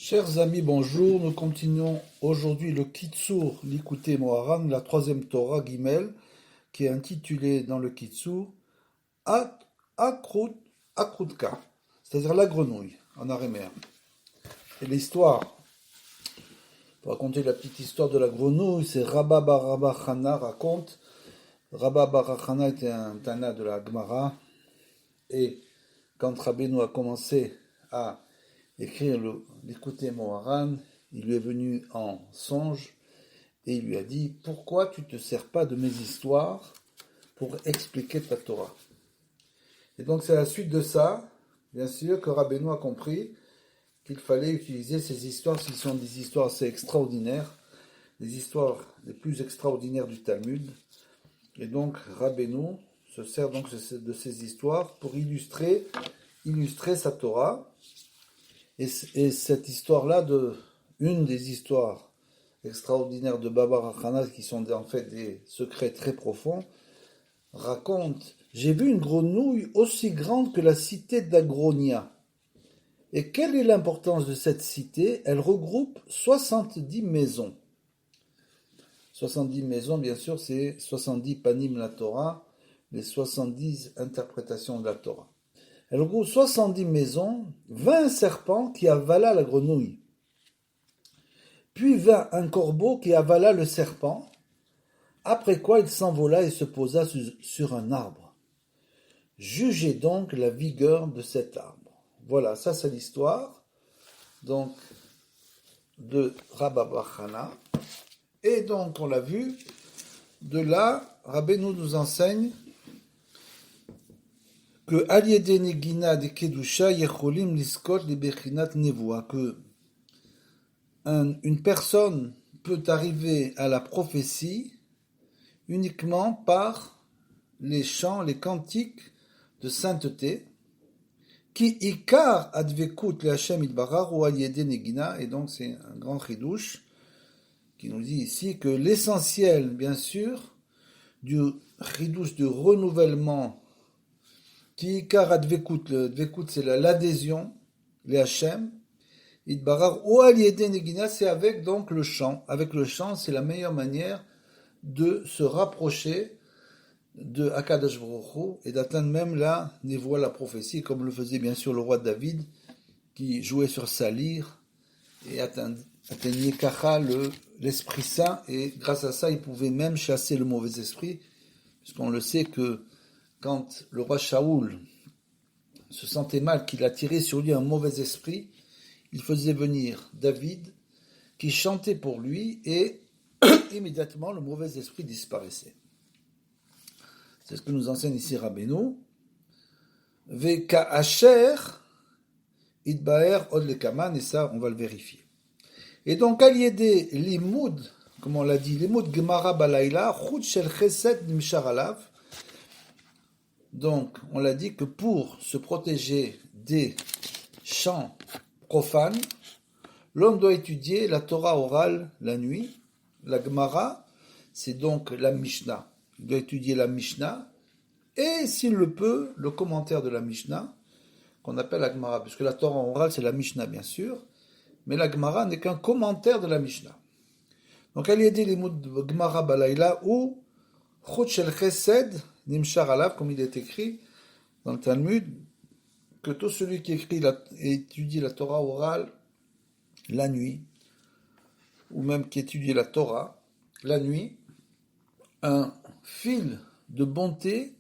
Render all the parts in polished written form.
Chers amis, bonjour. Nous continuons aujourd'hui le Kitsur Likutei Moharan, la troisième Torah Gimel, qui est intitulée dans le Kitsur Akrut, Akrutka, c'est-à-dire la grenouille en araméen. Et l'histoire, pour raconter la petite histoire de la grenouille, c'est Rabba bar Rabba Chana raconte. Rabba bar Chana était un Tana de la Gemara, et quand Rabbeinu a commencé à écrire le Likutei Moharan, il lui est venu en songe et il lui a dit: pourquoi tu ne te sers pas de mes histoires pour expliquer ta Torah? Et donc c'est à la suite de ça, bien sûr, que Rabbeinu a compris qu'il fallait utiliser ces histoires, qui sont des histoires assez extraordinaires, les histoires les plus extraordinaires du Talmud. Et donc Rabbeinu se sert donc de ces histoires pour illustrer sa Torah. Et cette histoire-là, une des histoires extraordinaires de Baba Rachana, qui sont en fait des secrets très profonds, raconte: j'ai vu une grenouille aussi grande que la cité d'Agronia. Et quelle est l'importance de cette cité? Elle regroupe 70 maisons. 70 maisons, bien sûr, c'est 70 panim la Torah, les 70 interprétations de la Torah. Elle regroupe 70 maisons, 20 serpents qui avala la grenouille. Puis vint un corbeau qui avala le serpent, après quoi il s'envola et se posa sur un arbre. Jugez donc la vigueur de cet arbre. Voilà, ça c'est l'histoire donc de Rabba bar Chana. Et donc on l'a vu, de là, Rabbeinu nous enseigne que Aliede Negina de Kedusha Yecholim Liskot de Bechinat Nevoa, que une personne peut arriver à la prophétie uniquement par les chants, les cantiques de sainteté, qui ikar advekut le Hashem itbarar ou Aliede Negina, et donc c'est un grand chidouche qui nous dit ici que l'essentiel, bien sûr, du chidouche du renouvellement, qui ikar advekut, le dvekut c'est l'adhésion, le Hashem, itbarar ou Aliede Negina, c'est avec donc le chant. Avec le chant, c'est la meilleure manière de se rapprocher de Akadosh Baruch Hu et d'atteindre même la névoie, la prophétie, comme le faisait bien sûr le roi David, qui jouait sur sa lyre et atteignait Kacha, l'Esprit Saint, et grâce à ça, il pouvait même chasser le mauvais esprit, puisqu'on le sait que quand le roi Shaoul se sentait mal, qu'il attirait sur lui un mauvais esprit, il faisait venir David, qui chantait pour lui, et immédiatement le mauvais esprit disparaissait. C'est ce que nous enseigne ici Rabbeinu. Veka asher itbaer od lekaman, et ça on va le vérifier. Et donc aliédé limoud, comme on l'a dit, limoud gemara balayla chut shel chesed nimshar alav. Donc on l'a dit que pour se protéger des chants profanes, l'homme doit étudier la Torah orale la nuit. La Gemara, c'est donc la Mishnah. Il doit étudier la Mishnah et, s'il le peut, le commentaire de la Mishnah, qu'on appelle la Gemara, puisque la Torah orale, c'est la Mishnah, bien sûr, mais la Gemara n'est qu'un commentaire de la Mishnah. Donc, elle y a dit les mots de Gemara Balayla ou Chut shel Chesed Nimshar Alav, comme il est écrit dans le Talmud, que tout celui qui écrit et étudie la Torah orale la nuit, ou même qui étudie la Torah la nuit, un fil de bonté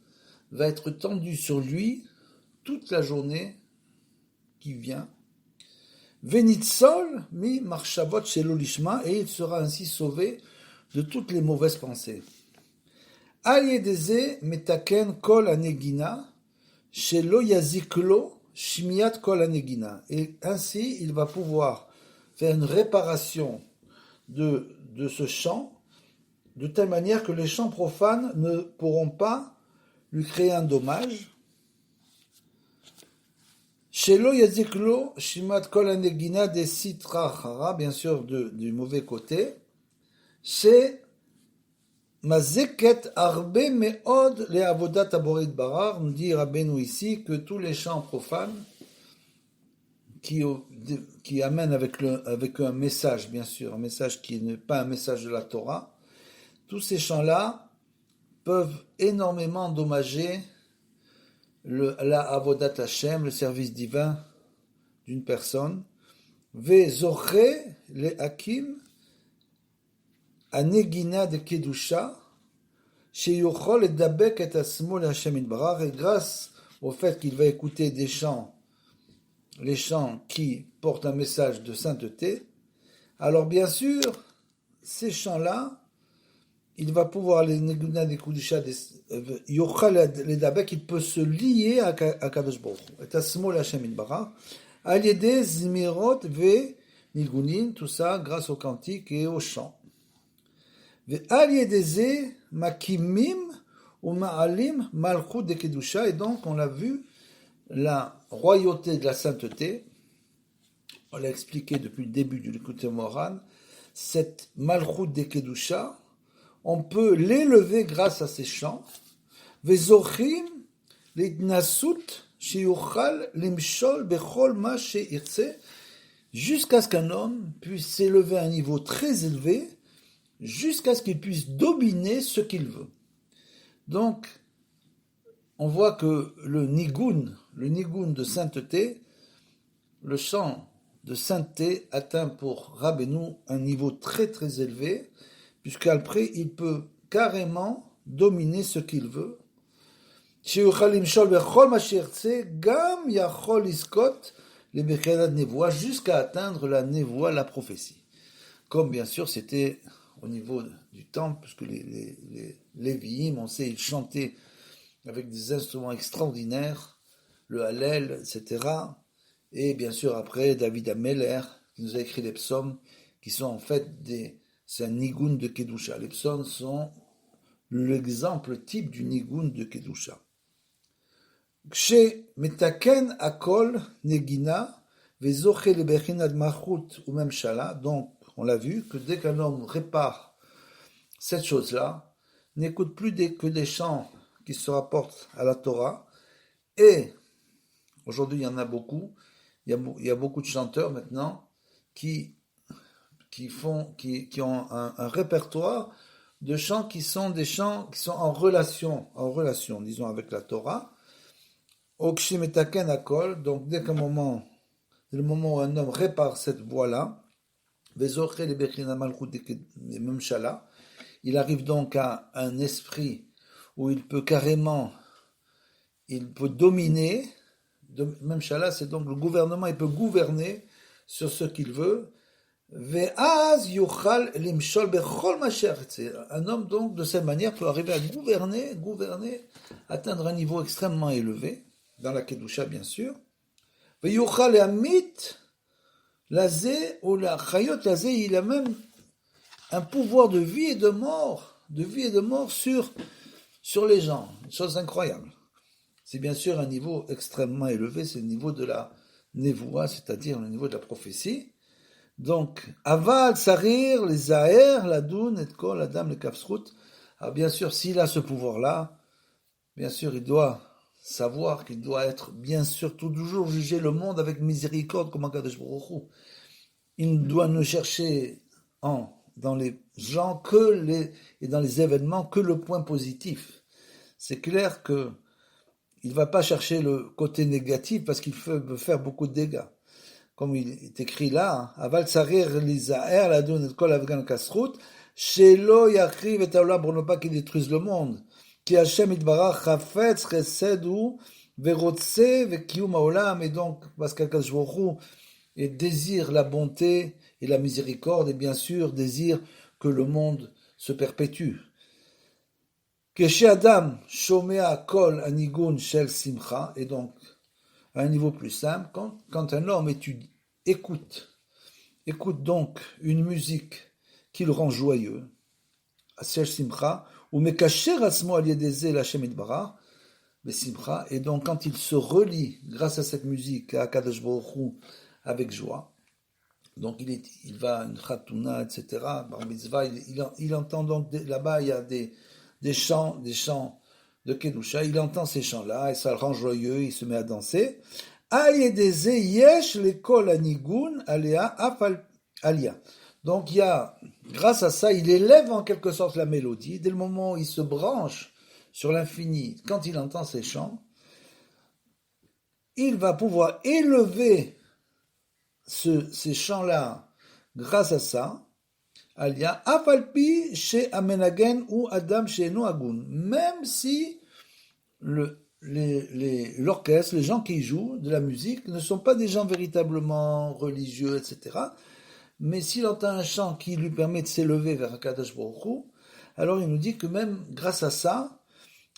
va être tendu sur lui toute la journée qui vient. Venitzol mi marshavot shelo lishma, et il sera ainsi sauvé de toutes les mauvaises pensées. Ayedeze metaken kol anegina shelo yaziklo shmiat kol anegina, et ainsi il va pouvoir faire une réparation de ce chant, de telle manière que les chants profanes ne pourront pas lui créer un dommage. Shelo yaziklo shimat kol anegina de sitra chara, bien sûr du mauvais côté. C'est mazeket arbe meod le avodat aborit barar, nous dit Rabbeinu ici que tous les chants profanes qui, qui amène avec un message, bien sûr, un message qui n'est pas un message de la Torah, tous ces chants-là peuvent énormément endommager la avodat Hashem, le service divin d'une personne. Ve'zoche le hakim anegina de kedusha sheyuchol ledabek et asmo le Hashem itbarach, et grâce au fait qu'il va écouter des chants, les chants qui portent un message de sainteté, alors bien sûr, ces chants-là, il va pouvoir les neguna des kudusha, yochal ledabek, il peut se lier à Kadosh Baruch Hu, et asmo le Hashem itbarach, al-yedei zmirot ve nigunin, tout ça grâce aux cantiques et aux chants. Ve al-yedei ze makimim ou ma'alim malchut de kedusha, et donc on l'a vu, la royauté de la sainteté, on l'a expliqué depuis le début du Likutei Moharan, cette malchut de kedusha, on peut l'élever grâce à ces chants. Ve zochim l'idnasut sheyuchal limshol bechol ma sheirtze, jusqu'à ce qu'un homme puisse s'élever à un niveau très élevé, jusqu'à ce qu'il puisse dominer ce qu'il veut. Donc, on voit que le nigun de sainteté, le chant de sainteté atteint pour Rabbeinu un niveau très très élevé, puisqu'après il peut carrément dominer ce qu'il veut. Jusqu'à atteindre la névoie, la prophétie. Comme bien sûr c'était au niveau du temple, puisque les Lévi'im, on sait, ils chantaient avec des instruments extraordinaires, le Hallel, etc. Et bien sûr après David Ameller, qui nous a écrit les psaumes, qui sont en fait c'est un nigun de Kedusha. Les psaumes sont l'exemple type du nigun de Kedusha. Kshe metaken akol negina vezoche lebechinad malchut ou même shala. Donc, on l'a vu que dès qu'un homme répare cette chose-là, n'écoute plus que des chants qui se rapportent à la Torah. Et aujourd'hui, il y en a beaucoup. Il y a beaucoup de chanteurs maintenant qui ont un répertoire de chants qui sont des chants qui sont en relation, disons, avec la Torah. Okshimetaken akol, donc dès le moment où un homme répare cette voie-là, il arrive donc à un esprit où il peut dominer, même Shala, c'est donc le gouvernement, il peut gouverner sur ce qu'il veut. Un homme donc de cette manière peut arriver à gouverner, atteindre un niveau extrêmement élevé, dans la Kedusha bien sûr. Il a même un pouvoir de vie et de mort sur les gens, une chose incroyable. C'est bien sûr un niveau extrêmement élevé, c'est le niveau de la névoie, c'est-à-dire le niveau de la prophétie. Donc, aval, sarir, les zahir, la doun, et kol, la dame, le kapsrout. Alors bien sûr, s'il a ce pouvoir-là, bien sûr, il doit savoir qu'il doit être, bien sûr, toujours juger le monde avec miséricorde comme Akadosh Baruch Hu. Il doit ne chercher dans les gens et dans les événements que le point positif. C'est clair que il ne va pas chercher le côté négatif parce qu'il veut faire beaucoup de dégâts. Comme il est écrit là, Aval Tsarir Lizaer, la donne de Kol Afghan Kasrut, Shelo Yakriv et Taolam, pour ne pas qu'il détruise le monde. Qui Hashem Itbarach Chafetz Chesedu Verotse Vekiyum Haolam, et donc parce qu'Akadosh Baruch Hu désire la bonté et la miséricorde, et bien sûr désire que le monde se perpétue. Keshe Adam Shomea Kol Anigun Shel Simcha, et donc à un niveau plus simple, quand un homme écoute donc une musique qui le rend joyeux, Shel Simcha, ou Mekasher Asmo Al Yedeze L'Hashem Itbarach, Besimcha, et donc quand il se relie grâce à cette musique à Kadosh Baruch Hu avec joie, donc il va à une Khatuna, etc., Bar Mitzvah, il entend donc là-bas il y a des chants de Kedusha, il entend ces chants-là, et ça le rend joyeux, il se met à danser. Ayedeze yesh lekol anigun aléa afal alia. Donc il y a, grâce à ça, il élève en quelque sorte la mélodie. Dès le moment où il se branche sur l'infini, quand il entend ces chants, il va pouvoir élever ces chants-là grâce à ça. Alia afalpi chez amenagen ou adam chez Noagun. Même si l'orchestre, les gens qui jouent de la musique ne sont pas des gens véritablement religieux, etc. Mais s'il entend un chant qui lui permet de s'élever vers Akadosh Baruch Hu, alors il nous dit que même grâce à ça,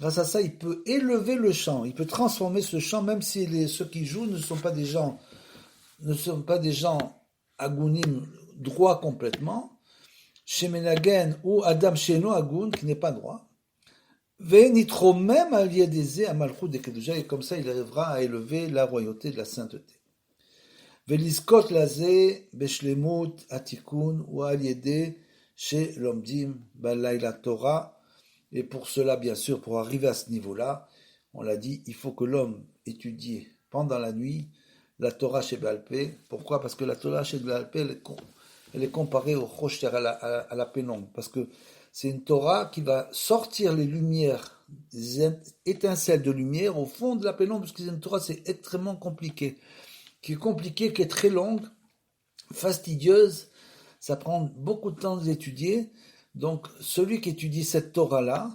il peut élever le chant, il peut transformer ce chant, même si ceux qui jouent ne sont pas des gens agunim droits complètement, chez Menagen ou Adam Sheno Agun, qui n'est pas droit. Venitro même à Liadézé à Malchut de Kedusha, et comme ça il arrivera à élever la royauté de la sainteté. Veliskot lazé beshlemut atikun ou aliédé chez l'omdim balayla Torah. Et pour cela, bien sûr, pour arriver à ce niveau-là, on l'a dit, il faut que l'homme étudie pendant la nuit la Torah chez Balpé. Pourquoi? Parce que la Torah chez Balpé, elle est comparée au Choshter, à la pénombre. Parce que c'est une Torah qui va sortir les lumières, des étincelles de lumière au fond de la pénombre, parce que c'est une Torah, c'est extrêmement compliqué. Qui est très longue, fastidieuse, ça prend beaucoup de temps d'étudier. Donc, celui qui étudie cette Torah-là,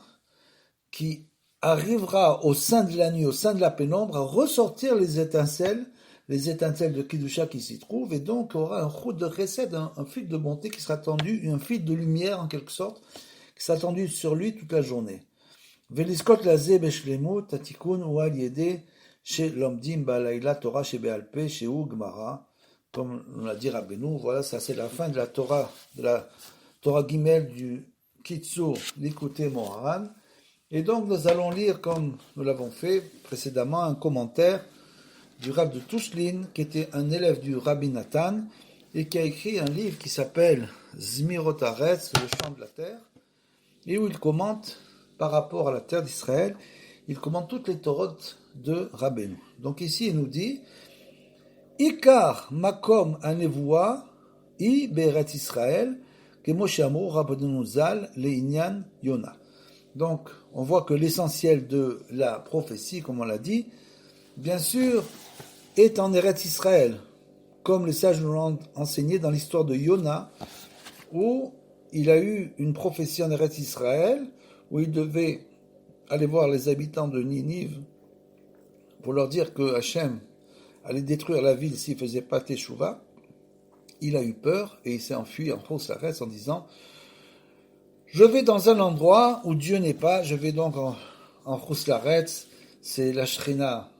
qui arrivera au sein de la nuit, au sein de la pénombre, à ressortir les étincelles de Kidusha qui s'y trouvent, et donc aura un chut de chesed, un fil de bonté qui sera tendu, un fil de lumière en quelque sorte, qui sera tendu sur lui toute la journée. Veliskot lazé beshlemut tatikun ou aliédé chez l'omdim balayla Torah chez Bealpe chez Ugmara, comme on l'a dit Rabbeinu. Voilà, ça c'est la fin de la Torah Gimel du Kitzur Likutei Moharan. Et donc nous allons lire, comme nous l'avons fait précédemment, un commentaire du Rav de Tushlin, qui était un élève du Rabbi Nathan, et qui a écrit un livre qui s'appelle Zmirot Haaretz, le chant de la terre, et où il commente, par rapport à la terre d'Israël, il commente toutes les Torot de Rabbeinu. Donc ici il nous dit Ikar makom anevoua i be'eretz Israël kemo she'amru Rabbeinu Zal le'inyan Yona. Donc on voit que l'essentiel de la prophétie, comme on l'a dit, bien sûr, est en Eretz Israël, comme les sages nous l'ont enseigné dans l'histoire de Yona, où il a eu une prophétie en Eretz Israël, où il devait aller voir les habitants de Ninive pour leur dire que Hachem allait détruire la ville s'il ne faisait pas Teshuvah. Il a eu peur et il s'est enfui en Chossaretz en disant « Je vais dans un endroit où Dieu n'est pas, je vais donc en Chossaretz, c'est la Shrina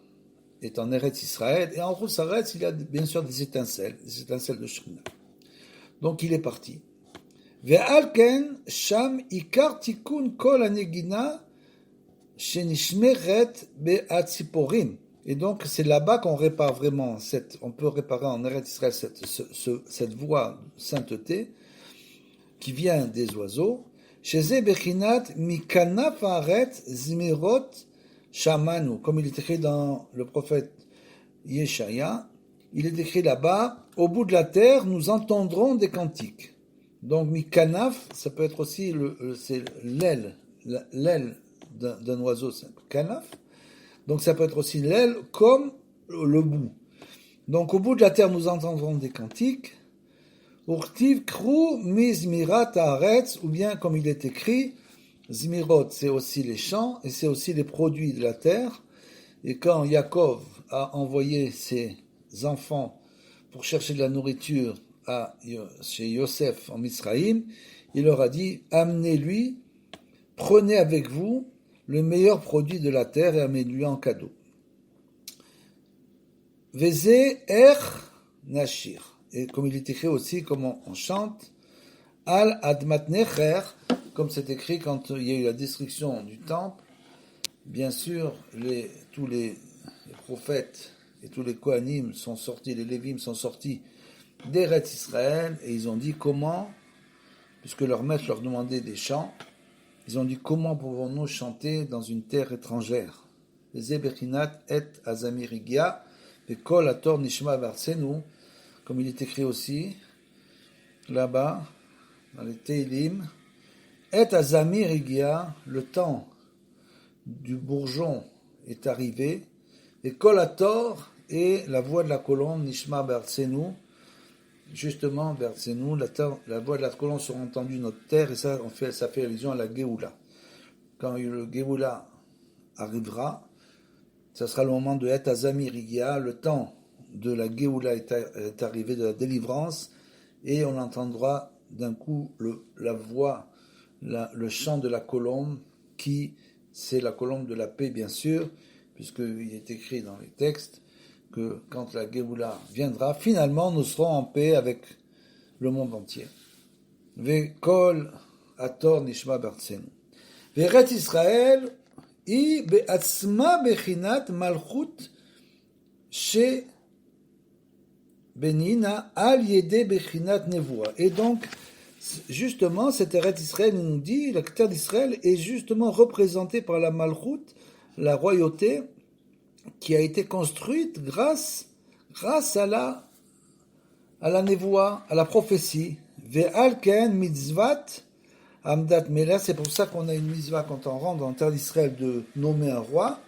est en Eretz Israël, et en Chossaretz il y a bien sûr des étincelles de Shrina. » Donc il est parti. Ve'alken sham ikar tikun kol anegina shenishmeret be'atziporim. Et donc c'est là-bas qu'on répare vraiment on peut réparer en Eretz Israël cette voie de sainteté qui vient des oiseaux. Sheze bechinat mikanaf haaretz zmirot shamanu, comme il est écrit dans le prophète Yeshaya, il est écrit là-bas, au bout de la terre, nous entendrons des cantiques. Donc, mikanaf, ça peut être aussi c'est l'aile d'un oiseau, c'est kanaf. Donc, ça peut être aussi l'aile comme le bout. Donc, au bout de la terre, nous entendrons des cantiques. Urtiv kru mizmirat haaretz, ou bien, comme il est écrit, zmirot, c'est aussi les champs, et c'est aussi les produits de la terre. Et quand Yaakov a envoyé ses enfants pour chercher de la nourriture chez Yosef en Misraïm, il leur a dit, amenez-lui, prenez avec vous le meilleur produit de la terre et amenez-lui en cadeau. Vezé er nashir. Et comme il est écrit aussi, comme on chante, al admat necher, comme c'est écrit quand il y a eu la destruction du temple, bien sûr, tous les prophètes et tous les Kohanim sont sortis, les Lévim sont sortis d'Eretz Israël, et ils ont dit comment, puisque leur maître leur demandait des chants, ils ont dit comment pouvons-nous chanter dans une terre étrangère. Les Ebechinat et Azamirigia, Kol Hator Nishma Barsenu, comme il est écrit aussi, là-bas, dans les Teilim, Et Azamir Igia, le temps du bourgeon est arrivé, et Kol Hator, et la voix de la colombe, Nishma Barsenu, justement, Barsenu, la voix de la colombe sera entendue notre terre, et ça fait allusion à la Géoula. Quand le Géoula arrivera, ça sera le moment de Et Azamir Igia, le temps de la Géoula est arrivé, de la délivrance, et on entendra d'un coup la voix, le chant de la colombe, qui c'est la colombe de la paix, bien sûr, puisqu'il est écrit dans les textes que quand la Géoula viendra, finalement nous serons en paix avec le monde entier. Ve'kol Hator Nishma Barsenu. Ve'Eretz Israël היא בעצמה בחינת מלכות שבנינה על ידי בחינת נבואה. Et donc, justement, cette Eretz Israël nous dit, la terre d'Israël est justement représentée par la Malchut, la royauté, qui a été construite grâce à la névoie, à la prophétie. Ve'al ken mitzvat Amdat Melech, c'est pour ça qu'on a une mitzvah quand on rentre en terre d'Israël de nommer un roi.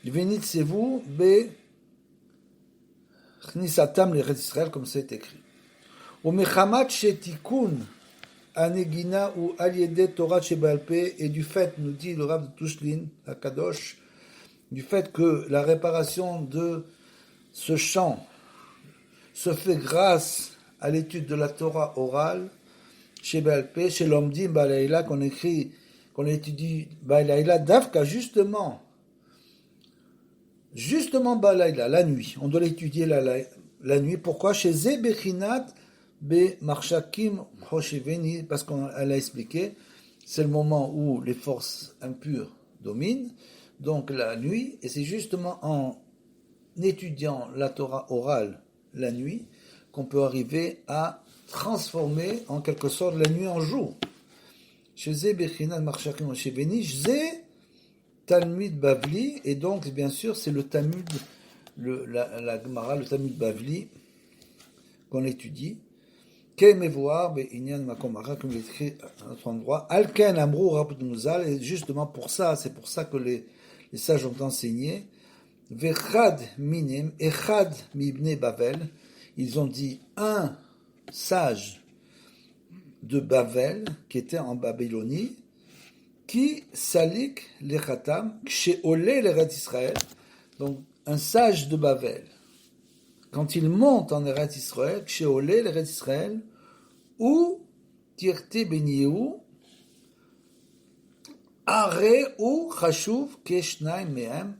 Venitsez-vous be chnisatam l'Eretz Israël, comme c'est écrit. Ou mechamat shetikun anegina ou aliede Torah shebalpe, et du fait, nous dit le Rav de Tushlin, à Kadosh, du fait que la réparation de ce chant se fait grâce à l'étude de la Torah orale, chez Balpé, chez l'Omdim Balaïla, qu'on étudie Balaïla, Davka, justement Balaïla, la nuit. On doit l'étudier la nuit. Pourquoi? Chez Zebechinat Be Marshakim Hosheveni, parce qu'elle a expliqué, c'est le moment où les forces impures dominent, donc la nuit, et c'est justement en étudiant la Torah orale la nuit qu'on peut arriver à transformer en quelque sorte la nuit en jour. Chez Bechinat Marshakim Hosheveni, Zé Talmud Bavli, et donc bien sûr c'est le Talmud, la Gemara, le Talmud Bavli qu'on étudie. Kemevoar Be'inyan Makomara, comme il est écrit à notre endroit, Alken Amrou Rapudnuzal, et justement c'est pour ça que les sages ont enseigné, Vechad Minem, Echad Mibne Bavel, ils ont dit un sage de Bavel, qui était en Babylonie, qui salik lechatam, ksheolé l'Eretz Israël, donc un sage de Bavel, quand il monte en Eretz Israël, ksheolé l'Eretz Israël, ou tirte benyeu, are ou chashuv keshnaim mehem,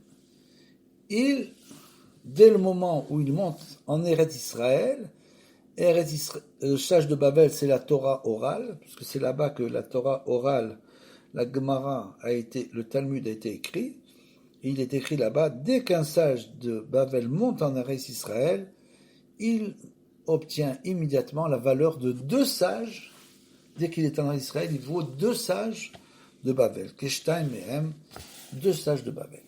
dès le moment où il monte en Eretz Israël, le sage de Babel, c'est la Torah orale, puisque c'est là-bas que la Torah orale, la Gemara le Talmud a été écrit. Et il est écrit là-bas, dès qu'un sage de Babel monte en Eretz Israël, il obtient immédiatement la valeur de 2 sages. Dès qu'il est en Eretz Israël, il vaut 2 sages de Babel. Keshtaim Mehem, 2 sages de Babel.